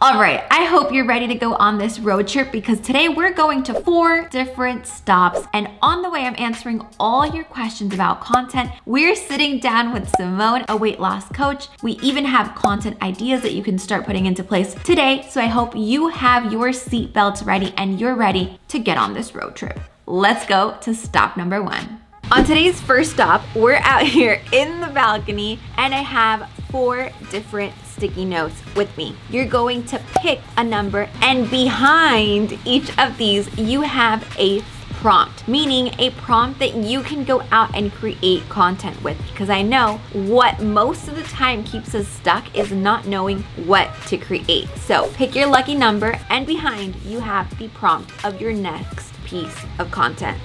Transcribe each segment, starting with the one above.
All right, I hope you're ready to go on this road trip because today we're going to 4 different stops, and on the way I'm answering all your questions about content. We're sitting down with Simone, a weight loss coach. We even have content ideas that you can start putting into place today, so I hope you have your seatbelts ready and you're ready to get on this road trip. Let's go to stop number 1. On today's first stop, we're out here in the balcony and I have 4 different sticky notes with me. You're going to pick a number, and behind each of these you have a prompt, meaning a prompt that you can go out and create content with, because I know what most of the time keeps us stuck is not knowing what to create. So pick your lucky number, and behind you have the prompt of your next piece of content.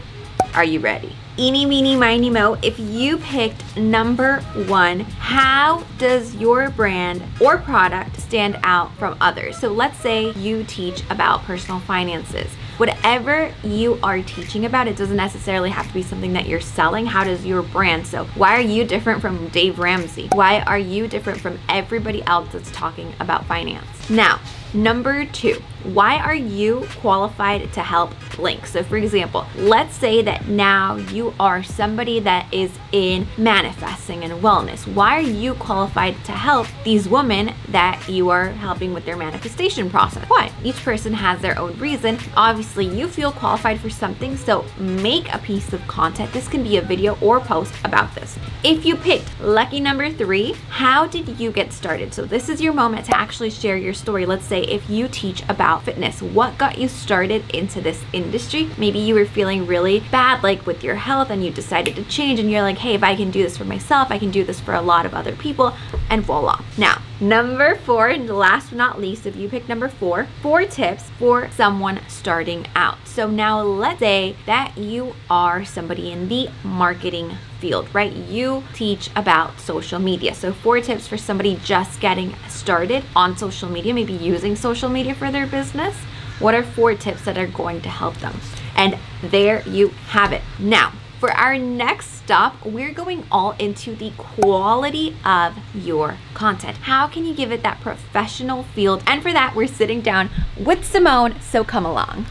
Are you ready? Eeny, meeny, miny, mo, if you picked number 1, how does your brand or product stand out from others? So let's say you teach about personal finances. Whatever you are teaching about, it doesn't necessarily have to be something that you're selling. How does your brand? So why are you different from Dave Ramsey? Why are you different from everybody else that's talking about finance? Now, number 2, why are you qualified to help blank? So for example, let's say that now you are somebody that is in manifesting and wellness. Why are you qualified to help these women that you are helping with their manifestation process? Why? Each person has their own reason. Obviously, you feel qualified for something, so make a piece of content. This can be a video or post about this. If you picked lucky number 3, how did you get started? So this is your moment to actually share your story. Let's say if you teach about fitness, what got you started into this industry? Maybe you were feeling really bad like with your health and you decided to change, and you're like, hey, if I can do this for myself, I can do this for a lot of other people, and voila. Now, number 4, and last but not least, if you pick number 4 tips for someone starting out. So now let's say that you are somebody in the marketing field, right? You teach about social media. So 4 tips for somebody just getting started on social media, maybe using social media for their business. What are 4 tips that are going to help them? And there you have it. Now, for our next stop, we're going all into the quality of your content. How can you give it that professional feel? And for that, we're sitting down with Simone, so come along.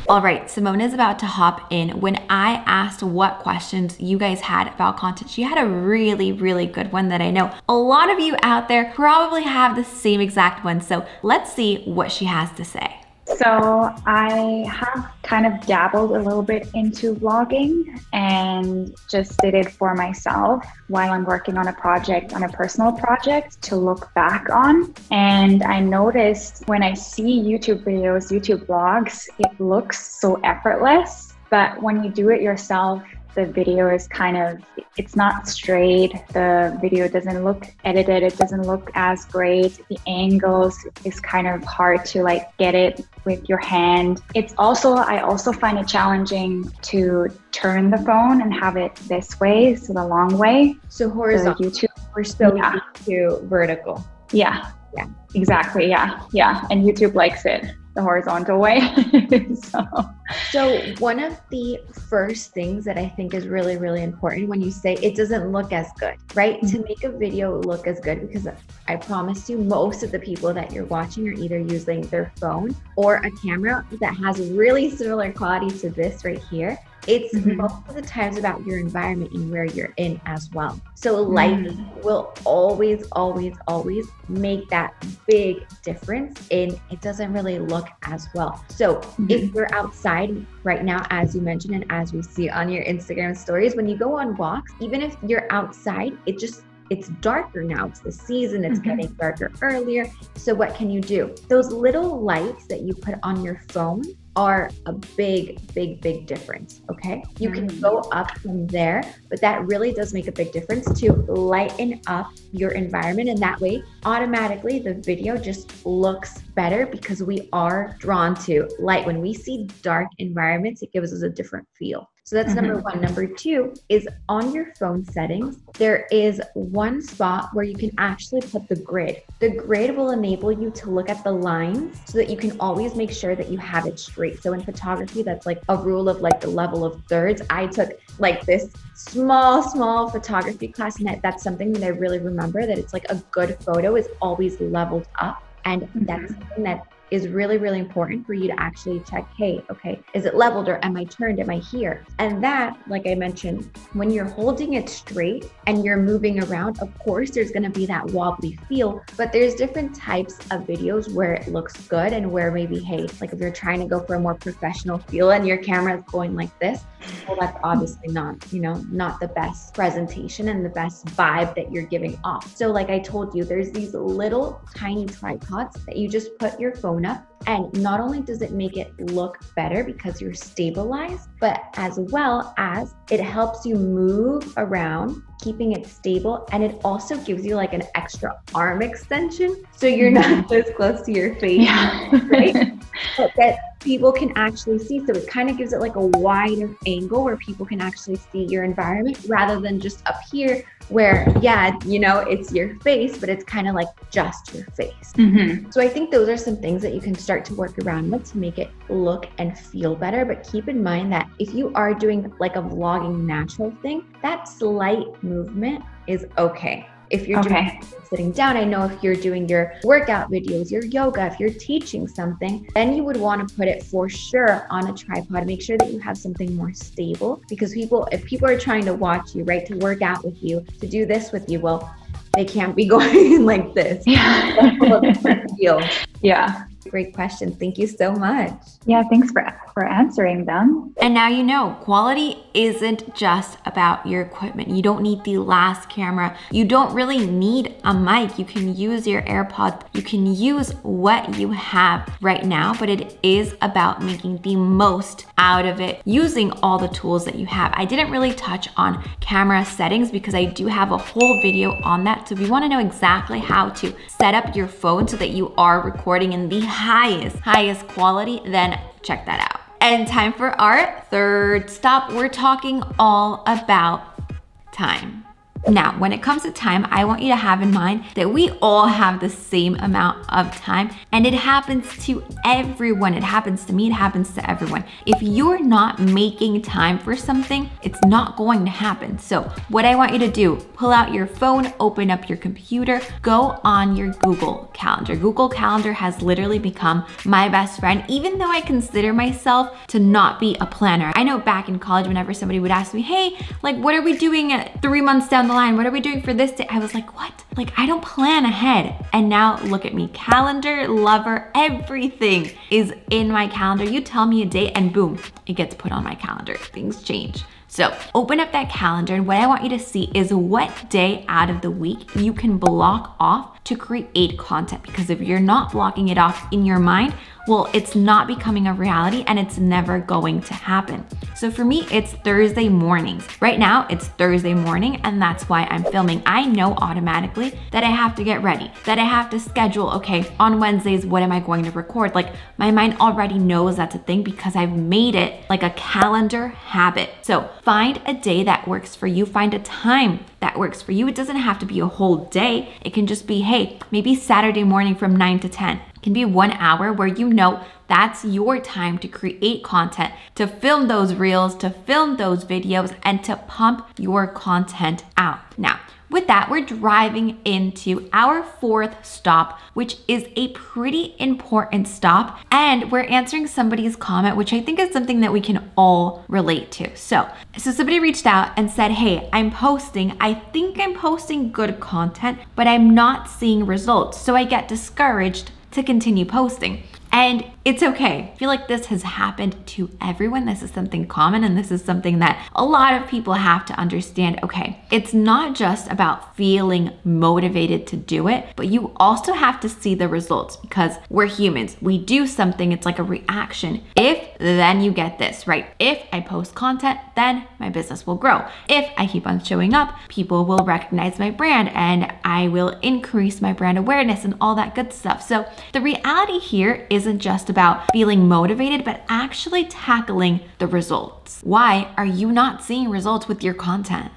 All right, Simone is about to hop in. When I asked what questions you guys had about content, she had a really, really good one that I know a lot of you out there probably have the same exact one. So let's see what she has to say. So I have kind of dabbled a little bit into vlogging and just did it for myself while I'm working on a project, on a personal project to look back on. And I noticed when I see YouTube videos, YouTube vlogs, it looks so effortless. But when you do it yourself, the video is kind of, it's not straight. The video doesn't look edited. It doesn't look as great. The angles is kind of hard to like get it with your hand. It's also, I also find it challenging to turn the phone and have it this way, so the long way. So horizontal. YouTube, we're so used to vertical. Yeah, exactly. Yeah. And YouTube likes it the horizontal way. So one of the first things that I think is really, really important when you say it doesn't look as good, right? Mm-hmm. To make a video look as good, because I promise you, most of the people that you're watching are either using their phone or a camera that has really similar quality to this right here. It's most of the times about your environment and where you're in as well. So lighting will always, always, always make that big difference, and it doesn't really look as well. So if you're outside right now, as you mentioned, and as we see on your Instagram stories, when you go on walks, even if you're outside, it's darker now. It's the season, it's getting darker earlier. So what can you do? Those little lights that you put on your phone are a big, big, big difference, okay? You can go up from there, but that really does make a big difference to lighten up your environment, and that way, automatically, the video just looks better because we are drawn to light. When we see dark environments, it gives us a different feel. So that's number 1. Number 2 is on your phone settings, there is one spot where you can actually put the grid. The grid will enable you to look at the lines so that you can always make sure that you have it straight. So in photography, that's like a rule of like the level of thirds. I took like this small photography class, and that's something that I really remember, that it's like a good photo is always leveled up. And that's something that is really, really important for you to actually check, hey, okay, is it leveled or am I turned? Am I here? And that, like I mentioned, when you're holding it straight and you're moving around, of course, there's gonna be that wobbly feel, but there's different types of videos where it looks good and where maybe, hey, like if you're trying to go for a more professional feel and your camera is going like this, well, that's obviously not, not the best presentation and the best vibe that you're giving off. So like I told you, there's these little tiny tripods that you just put your phone up, and not only does it make it look better because you're stabilized, but as well as it helps you move around, keeping it stable. And it also gives you like an extra arm extension. So you're not as close to your face, right? But that people can actually see. So it kind of gives it like a wider angle where people can actually see your environment rather than just up here where, yeah, it's your face, but it's kind of like just your face. So I think those are some things that you can start to work around with to make it look and feel better. But keep in mind that if you are doing like a vlogging natural thing, that slight movement is okay. If you're doing sitting down, I know if you're doing your workout videos, your yoga, if you're teaching something, then you would want to put it for sure on a tripod. Make sure that you have something more stable, because if people are trying to watch you, right, to work out with you, to do this with you, well, they can't be going like this. Yeah. Great question. Thank you so much. Yeah, thanks for answering them. And now you know, quality isn't just about your equipment. You don't need the last camera. You don't really need a mic. You can use your AirPods. You can use what you have right now, but it is about making the most out of it, using all the tools that you have. I didn't really touch on camera settings because I do have a whole video on that. So if you want to know exactly how to set up your phone so that you are recording in the highest quality, then check that out. And time for our third stop. We're talking all about time. Now, when it comes to time, I want you to have in mind that we all have the same amount of time, and it happens to everyone. It happens to me, it happens to everyone. If you're not making time for something, it's not going to happen. So what I want you to do, pull out your phone, open up your computer, go on your Google Calendar. Google Calendar has literally become my best friend, even though I consider myself to not be a planner. I know back in college, whenever somebody would ask me, hey, like, what are we doing at 3 months down the line? What are we doing for this day? I was like, what? Like, I don't plan ahead. And now look at me, calendar lover, everything is in my calendar. You tell me a date and boom, it gets put on my calendar. Things change. So open up that calendar, and what I want you to see is what day out of the week you can block off to create content. Because if you're not blocking it off in your mind, well, it's not becoming a reality and it's never going to happen. So for me, it's Thursday mornings. Right now, it's Thursday morning, and that's why I'm filming. I know automatically that I have to get ready, that I have to schedule, okay, on Wednesdays, what am I going to record? Like, my mind already knows that's a thing because I've made it like a calendar habit. So find a day that works for you. Find a time that works for you. It doesn't have to be a whole day. It can just be, hey, maybe Saturday morning from 9 to 10. It can be 1 hour where you know that's your time to create content, to film those reels, to film those videos, and to pump your content out. Now, with that, we're driving into our fourth stop, which is a pretty important stop. And we're answering somebody's comment, which I think is something that we can all relate to. So somebody reached out and said, hey, I think I'm posting good content, but I'm not seeing results. So I get discouraged to continue posting. And it's okay. I feel like this has happened to everyone. This is something common, and this is something that a lot of people have to understand. Okay, it's not just about feeling motivated to do it, but you also have to see the results, because we're humans. We do something, it's like a reaction. If, then you get this, right? If I post content, then my business will grow. If I keep on showing up, people will recognize my brand and I will increase my brand awareness and all that good stuff. So the reality here isn't just about feeling motivated, but actually tackling the results. Why are you not seeing results with your content?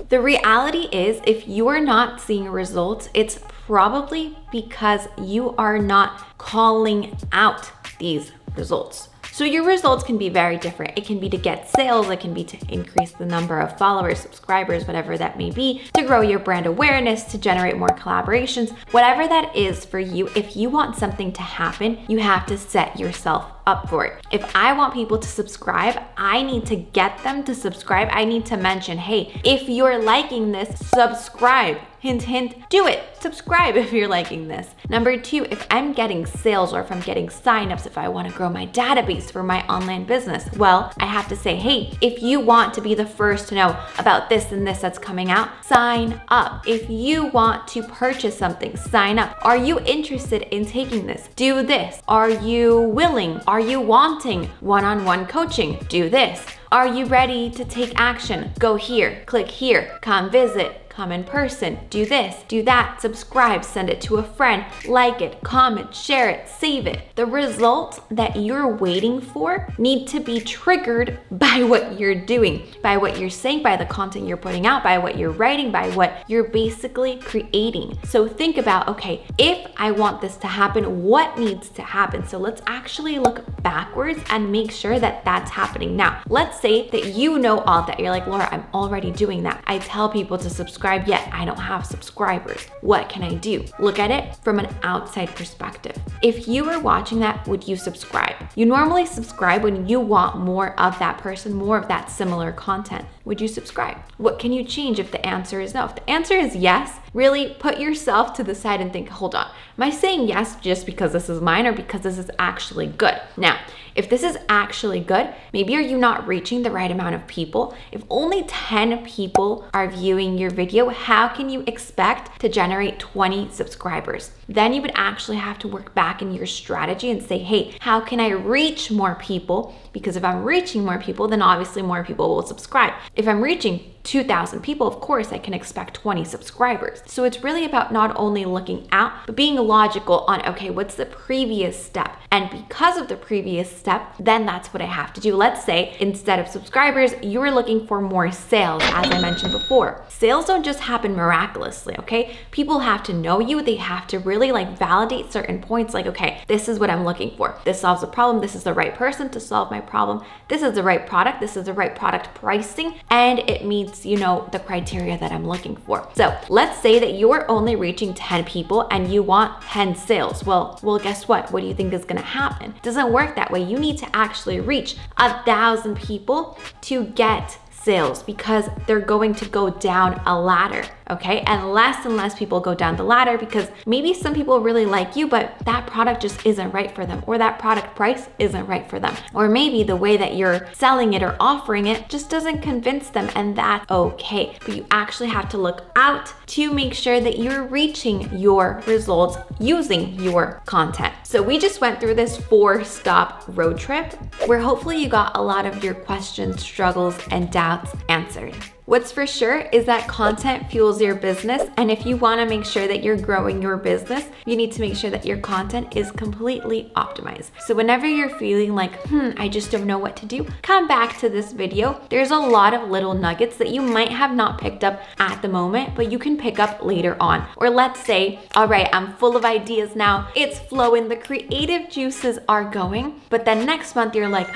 The reality is, if you are not seeing results, it's probably because you are not calling out these results. So your results can be very different. It can be to get sales, it can be to increase the number of followers, subscribers, whatever that may be, to grow your brand awareness, to generate more collaborations, whatever that is for you. If you want something to happen, you have to set yourself up for it. If I want people to subscribe, I need to get them to subscribe. I need to mention, hey, if you're liking this, subscribe. Hint, hint, do it. Subscribe if you're liking this. Number 2, if I'm getting sales or if I'm getting signups, if I want to grow my database for my online business, well, I have to say, hey, if you want to be the first to know about this and this that's coming out, sign up. If you want to purchase something, sign up. Are you interested in taking this? Do this. Are you willing? Are you wanting one-on-one coaching? Do this. Are you ready to take action? Go here, click here, come visit, come in person, do this, do that, subscribe, send it to a friend, like it, comment, share it, save it. The result that you're waiting for need to be triggered by what you're doing, by what you're saying, by the content you're putting out, by what you're writing, by what you're basically creating. So think about, okay, if I want this to happen, what needs to happen? So let's actually look backwards and make sure that that's happening. Now, let's say that you know all that. You're like, Laura, I'm already doing that. I tell people to subscribe, yet I don't have subscribers. What can I do? Look at it from an outside perspective. If you were watching that, would you subscribe? You normally subscribe when you want more of that person, more of that similar content. Would you subscribe? What can you change if the answer is no? If the answer is yes, really put yourself to the side and think, hold on, am I saying yes just because this is mine or because this is actually good? Now, if this is actually good, maybe are you not reaching the right amount of people? If only 10 people are viewing your video, how can you expect to generate 20 subscribers? Then you would actually have to work back in your strategy and say, hey, how can I reach more people? Because if I'm reaching more people, then obviously more people will subscribe. If I'm reaching 2,000 people, of course, I can expect 20 subscribers. So it's really about not only looking out, but being logical on, okay, what's the previous step? And because of the previous step, then that's what I have to do. Let's say instead of subscribers, you were looking for more sales, as I mentioned before. Sales don't just happen miraculously, okay? People have to know you. They have to really validate certain points like, okay, this is what I'm looking for. This solves a problem. This is the right person to solve my problem. This is the right product. This is the right product pricing. And it meets, the criteria that I'm looking for. So let's say that you're only reaching 10 people and you want 10 sales. Well, guess what? What do you think is going to happen? It doesn't work that way. You need to actually reach 1,000 people to get sales because they're going to go down a ladder, okay? And less people go down the ladder because maybe some people really like you, but that product just isn't right for them, or that product price isn't right for them. Or maybe the way that you're selling it or offering it just doesn't convince them, and that's okay. But you actually have to look out to make sure that you're reaching your results using your content. So we just went through this 4-stop road trip where hopefully you got a lot of your questions, struggles, and doubts answered. What's for sure is that content fuels your business, and if you want to make sure that you're growing your business, you need to make sure that your content is completely optimized. So whenever you're feeling like, I just don't know what to do, come back to this video. There's a lot of little nuggets that you might have not picked up at the moment, but you can pick up later on. Or let's say, all right, I'm full of ideas now, it's flowing, the creative juices are going, but then next month you're like,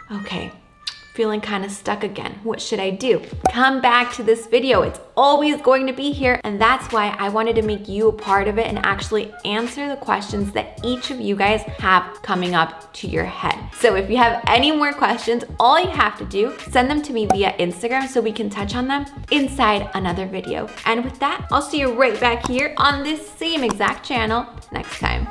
okay, feeling kind of stuck again. What should I do? Come back to this video. It's always going to be here. And that's why I wanted to make you a part of it and actually answer the questions that each of you guys have coming up to your head. So if you have any more questions, all you have to do, send them to me via Instagram so we can touch on them inside another video. And with that, I'll see you right back here on this same exact channel next time.